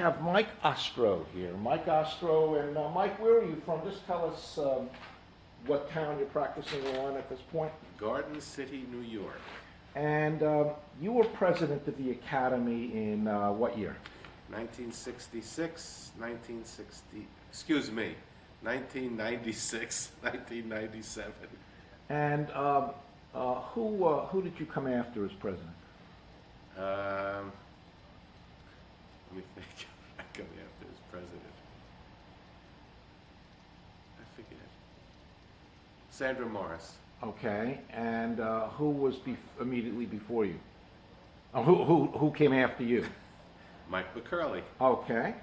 have Mike Ostrow here. Mike Ostrow, and Mike, where are you from? Just tell us what town you're practicing law in at this point. Garden City, New York. And you were president of the Academy in what year? 1966, 1960, excuse me, 1996, 1997. And who did you come after as president? Let me think. I come after as president. I forget. Sandra Morris. Okay, and who was immediately before you? Who came after you? Mike McCurley. Okay,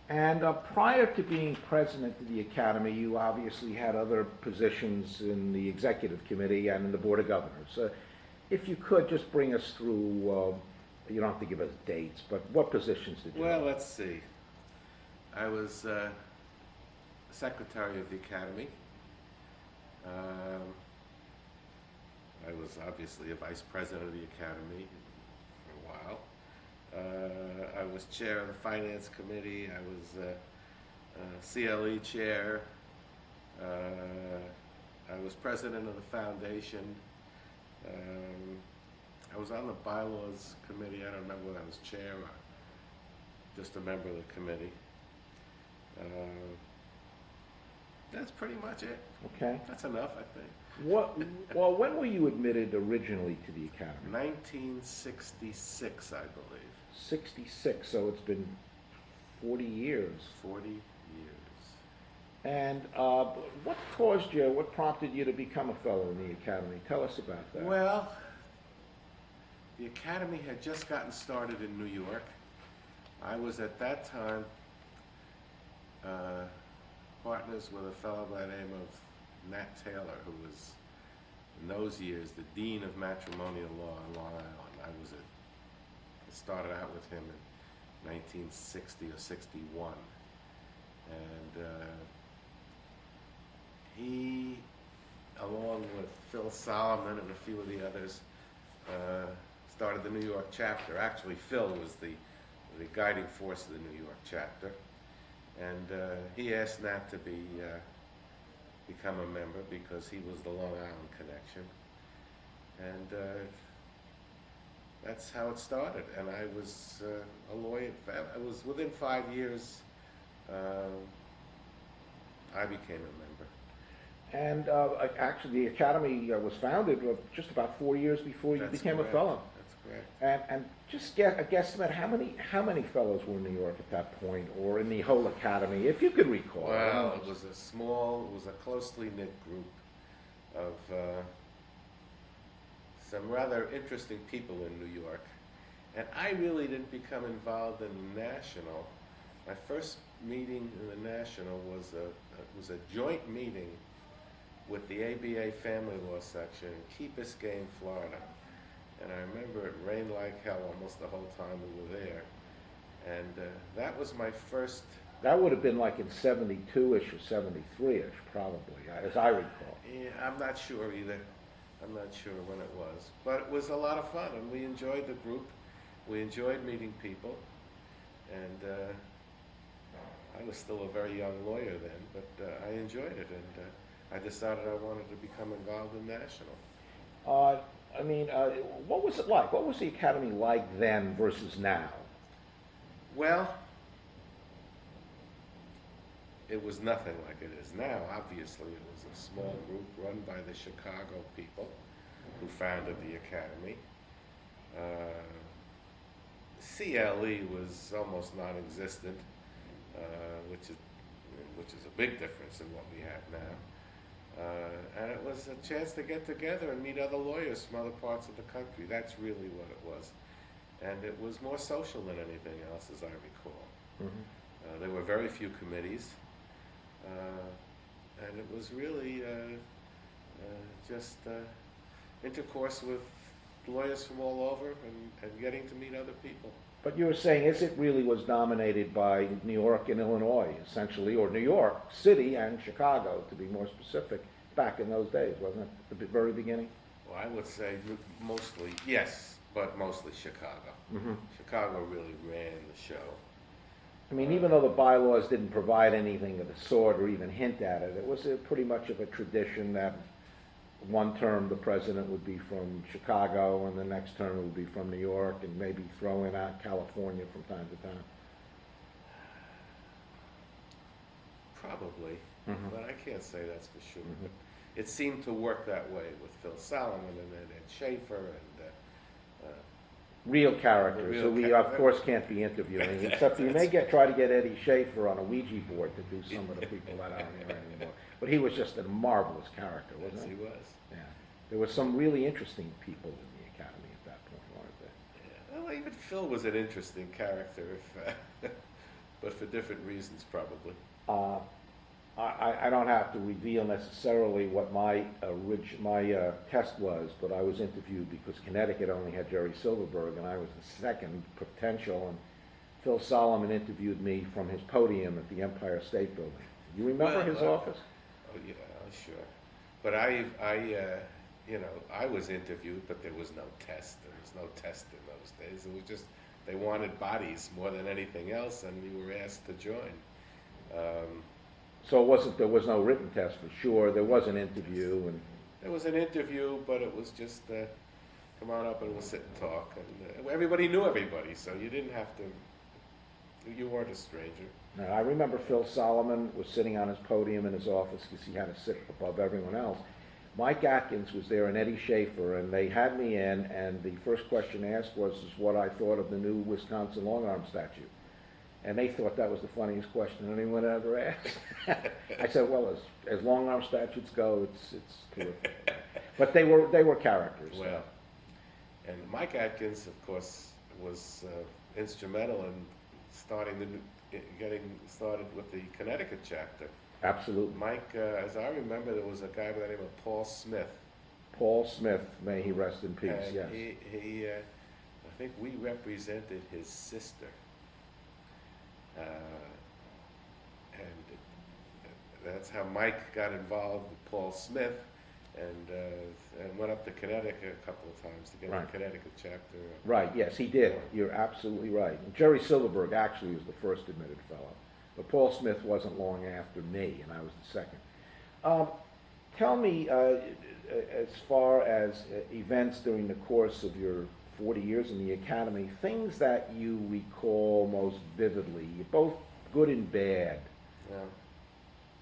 and prior to being president of the Academy, you obviously had other positions in the executive committee and in the board of governors. If you could just bring us through, you don't have to give us dates, but what positions did you Well, have? let's see. I was secretary of the Academy. I was obviously a vice president of the Academy for a while. I was chair of the finance committee. I was CLE chair. I was president of the foundation. I was on the bylaws committee. I don't remember whether I was chair or just a member of the committee. That's pretty much it. Okay. That's enough, I think. Well, when were you admitted originally to the Academy? 1966, I believe. 66, so it's been 40 years. 40 years. And what prompted you to become a fellow in the Academy? Tell us about that. Well, the Academy had just gotten started in New York. I was at that time partners with a fellow by the name of Nat Taylor, who was, in those years, the Dean of Matrimonial Law on Long Island. I started out with him in 1960 or 61. And he, along with Phil Solomon and a few of the others, started the New York chapter. Actually, Phil was the guiding force of the New York chapter. And he asked Nat to become a member because he was the Long Island connection. And that's how it started. And I was a lawyer. I was within 5 years, I became a member. And actually, the Academy was founded just about 4 years before you became correct. a fellow. That's correct. And just get a guesstimate, how many fellows were in New York at that point, or in the whole Academy, if you could recall? Well, it was a closely knit group of some rather interesting people in New York. And I really didn't become involved in the National. My first meeting in the National was a joint meeting with the ABA Family Law section in Key Biscayne, Florida. And I remember it rained like hell almost the whole time we were there. And that was my first... That would have been like in 72-ish or 73-ish, probably, as I recall. Yeah, I'm not sure either. I'm not sure when it was. But it was a lot of fun, and we enjoyed the group. We enjoyed meeting people. And I was still a very young lawyer then, but I enjoyed it. And I decided I wanted to become involved in National. What was it like? What was the Academy like then versus now? Well, it was nothing like it is now. Obviously, it was a small group run by the Chicago people who founded the Academy. CLE was almost non-existent, which is a big difference in what we have now. And it was a chance to get together and meet other lawyers from other parts of the country. That's really what it was. And it was more social than anything else, as I recall. Mm-hmm. There were very few committees. And it was really just intercourse with lawyers from all over and getting to meet other people. But you were saying, it really was dominated by New York and Illinois, essentially, or New York City and Chicago, to be more specific, back in those days, wasn't it, at the very beginning? Well, I would say mostly, yes, but mostly Chicago. Mm-hmm. Chicago really ran the show. I mean, even though the bylaws didn't provide anything of the sort or even hint at it, it was pretty much of a tradition that one term the president would be from Chicago and the next term would be from New York, and maybe throw in out California from time to time. Probably, Mhm. but I can't say that's for sure. Mhm. But it seemed to work that way with Phil Solomon and then Ed Schaefer and Real characters, The real so we of character. course can't be interviewing, except you may try to get Eddie Schaefer on a Ouija board to do some of the people that aren't here anymore. But he was just a marvelous character, yes, wasn't he he? was. Yeah. There were some really interesting people in the academy at that point, weren't there? Yeah. Well, even Phil was an interesting character, if, but for different reasons probably. I don't have to reveal necessarily what my test was, but I was interviewed because Connecticut only had Jerry Silverberg, and I was the second potential, and Phil Solomon interviewed me from his podium at the Empire State Building. You remember his office? Oh yeah, sure. But I was interviewed, but there was no test. There was no test in those days. It was just they wanted bodies more than anything else, and you were asked to join. So there was no written test for sure. There was an interview, and There was an interview, but it was just come on up and we'll sit and talk. And everybody knew everybody, so you didn't have to. You weren't a stranger. I remember Phil Solomon was sitting on his podium in his office because he had to sit above everyone else. Mike Atkins was there and Eddie Schaefer, and they had me in, and the first question asked was what I thought of the new Wisconsin long arm statute. And they thought that was the funniest question anyone ever asked. I said, well, as long arm statutes go, it's terrific. But they were characters. Well, and Mike Atkins, of course, was instrumental in getting started with the Connecticut chapter. Absolutely. Mike, as I remember, there was a guy by the name of Paul Smith. Paul Smith, may he rest in peace, And yes. he I think we represented his sister. And that's how Mike got involved with Paul Smith, and went up to Connecticut a couple of times to get Right. the Connecticut chapter. Right, yes, he did. You're absolutely right. And Jerry Silverberg actually was the first admitted fellow. But Paul Smith wasn't long after me, and I was the second. Tell me, as far as events during the course of your 40 years in the academy, things that you recall most vividly, both good and bad. Yeah.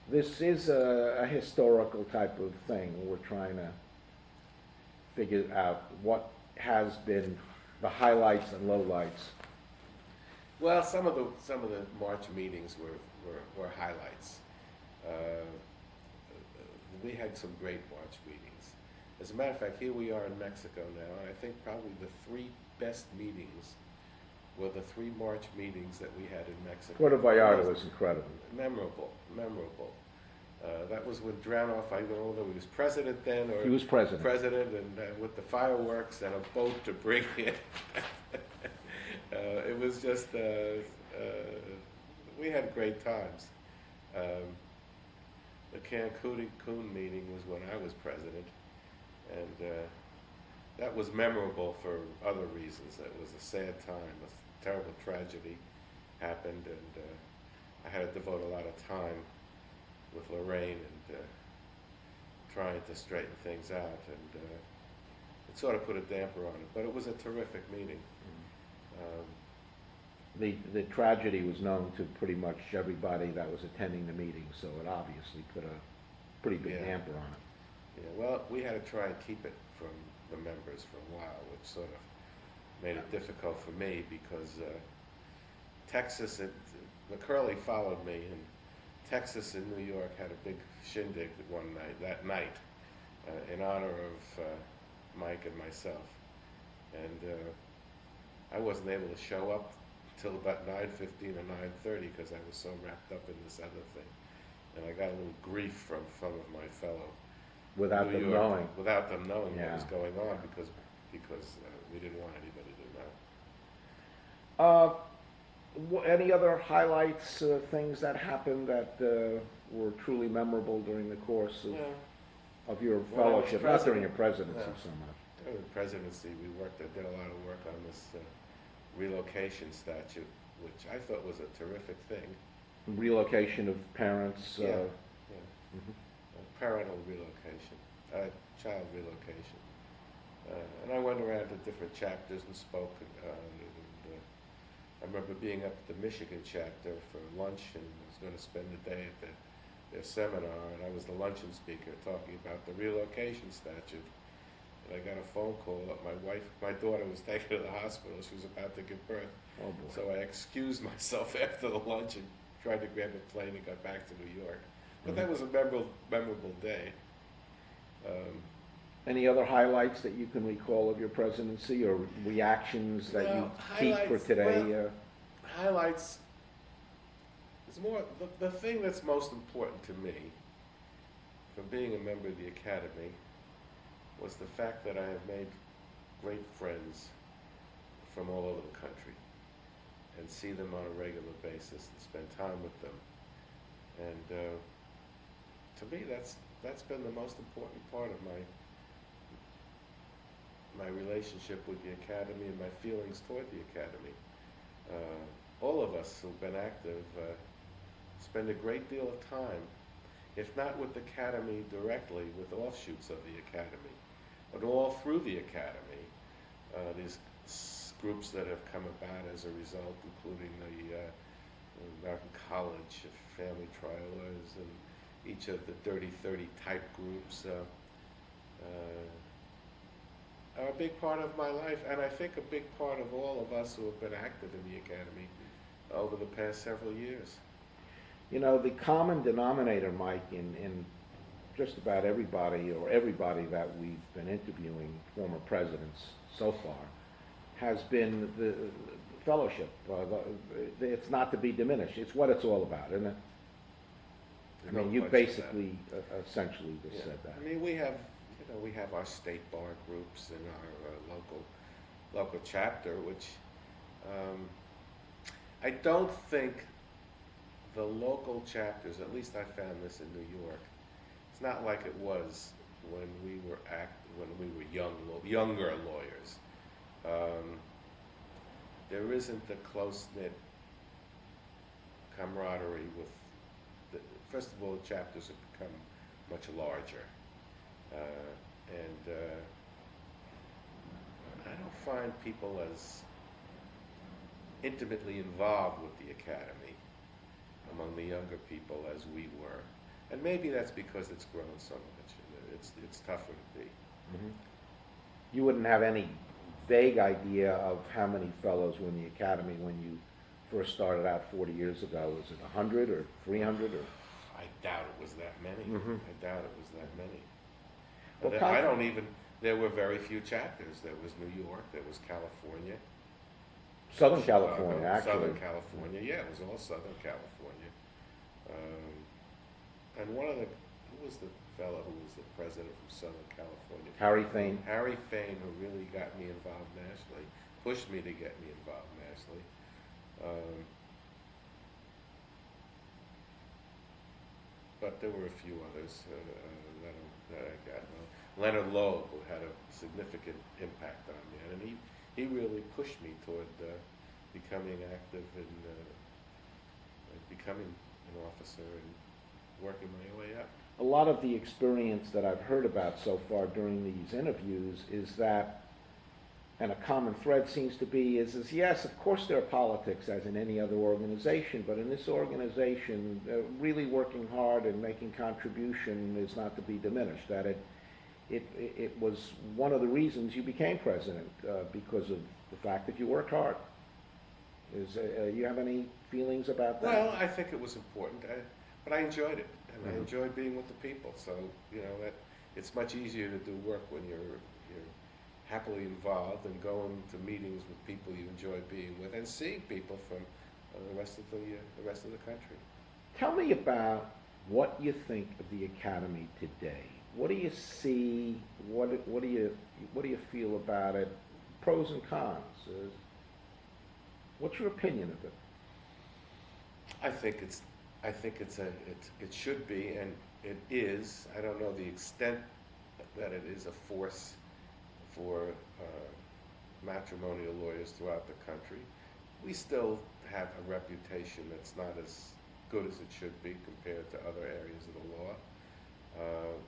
This is a historical type of thing. We're trying to figure out what has been the highlights and lowlights. Well, some of the March meetings were highlights. We had some great March meetings. As a matter of fact, here we are in Mexico now, and I think probably the three best meetings were the three March meetings that we had in Mexico. Puerto Vallarta was incredible. Memorable. That was with Dranoff. I don't know whether he was president then or He was president. and with the fireworks and a boat to bring it. It was just we had great times. The Cancun meeting was when I was president, and that was memorable for other reasons. It was a sad time. A terrible tragedy happened, and I had to devote a lot of time with Lorraine and trying to straighten things out, and it sort of put a damper on it. But it was a terrific meeting. The tragedy was known to pretty much everybody that was attending the meeting, so it obviously put a pretty big Yeah. damper on it. Yeah, well, we had to try and keep it from the members for a while, which sort of made it difficult for me because Texas and McCurley followed me, and Texas and New York had a big shindig that night, in honor of Mike and myself. And I wasn't able to show up till about 9:15 or 9:30 because I was so wrapped up in this other thing. And I got a little grief from some of my fellow Without New them York- knowing. Without them knowing Yeah. what was going on because we didn't want anybody to know. Any other highlights, things that happened that were truly memorable during the course Yeah. of your When I was fellowship, not during your president, presidency yeah. so much? During the presidency, I did a lot of work on this relocation statute. which I thought was a terrific thing. Relocation of parents. Yeah. Mhm. Parental relocation, child relocation. And I went around to different chapters and spoke. I remember being up at the Michigan chapter for lunch and was going to spend the day at their seminar, and I was the luncheon speaker talking about the relocation statute. And I got a phone call that my daughter was taken to the hospital. She was about to give birth. Oh boy. So I excused myself after the lunch and tried to grab a plane and got back to New York. But that was a memorable day. Any other highlights that you can recall of your presidency, or reactions that you keep for today? Highlights is more the thing that's most important to me from being a member of the Academy was the fact that I have made great friends from all over the country and see them on a regular basis and spend time with them. And to me, that's been the most important part of my relationship with the Academy and my feelings toward the Academy. All of us who've been active spend a great deal of time, if not with the Academy directly, with offshoots of the Academy, but all through the Academy. These groups that have come about as a result, including the American College of Family Trial Lawyers and each of the Dirty 30 type groups are a big part of my life, and I think a big part of all of us who have been active in the Academy over the past several years. You know, the common denominator, Mike, in just about everybody that we've been interviewing, former presidents so far, has been the fellowship. It's not to be diminished. It's what it's all about, isn't it? I mean, you basically, essentially just said that. I mean, we have our state bar groups and our local chapter, which I don't think the local chapters, at least I found this in New York, it's not like it was when we were younger lawyers. There isn't the close-knit camaraderie with first of all, the chapters have become much larger. And I don't find people as intimately involved with the Academy among the younger people as we were. And maybe that's because it's grown so much. It's tougher to be. Mm-hmm. You wouldn't have any vague idea of how many fellows were in the Academy when you first started out 40 years ago. Was it 100 or 300 or? I doubt it was that many. Mm-hmm. I doubt it was that many. Well, I don't even, there were very few chapters. There was New York, there was California. Southern Chicago, California, actually. Southern California, yeah, it was all Southern California. And who was the fellow who was the president from Southern California? Harry Fain. Harry Fain, who really got me involved nationally, pushed me to get me involved nationally. But there were a few others that I got. Leonard Loeb, who had a significant impact on me, and he really pushed me toward becoming active and becoming an officer and working my way up. A lot of the experience that I've heard about so far during these interviews is that, and a common thread seems to be, is yes, of course there are politics as in any other organization, but in this organization, really working hard and making contribution is not to be diminished. That it was one of the reasons you became president, because of the fact that you worked hard. You have any feelings about that? Well, I think it was important, but I enjoyed it, and Mm-hmm. I enjoyed being with the people. So that it's much easier to do work when you're happily involved and going to meetings with people you enjoy being with and seeing people from the rest of the country. Tell me about what you think of the Academy today. What do you see? What do you feel about it? Pros and cons. What's your opinion of it? I think it should be, and it is. I don't know the extent that it is a force for matrimonial lawyers throughout the country. we still have a reputation that's not as good as it should be compared to other areas of the law.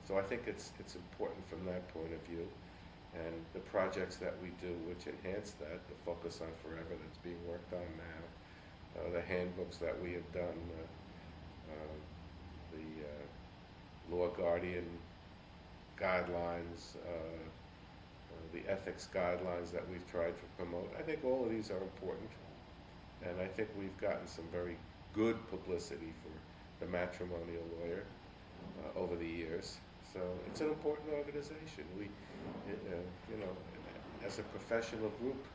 So I think it's important from that point of view. And the projects that we do which enhance that, the Focus on Forever that's being worked on now, the handbooks that we have done, the Law Guardian guidelines, the ethics guidelines that we've tried to promote. I think all of these are important, and I think we've gotten some very good publicity for the matrimonial lawyer over the years. So it's an important organization. We, you know, as a professional group,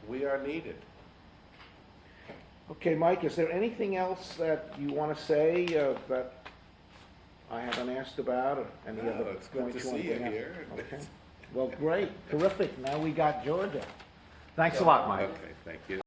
we are needed. Okay, Mike, is there anything else that you want to say that I haven't asked about, or any No, other it's good points to you want see to you bring up? here. Okay. Well, great, terrific. Now we got Georgia. Thanks a lot, Mike. Okay, thank you.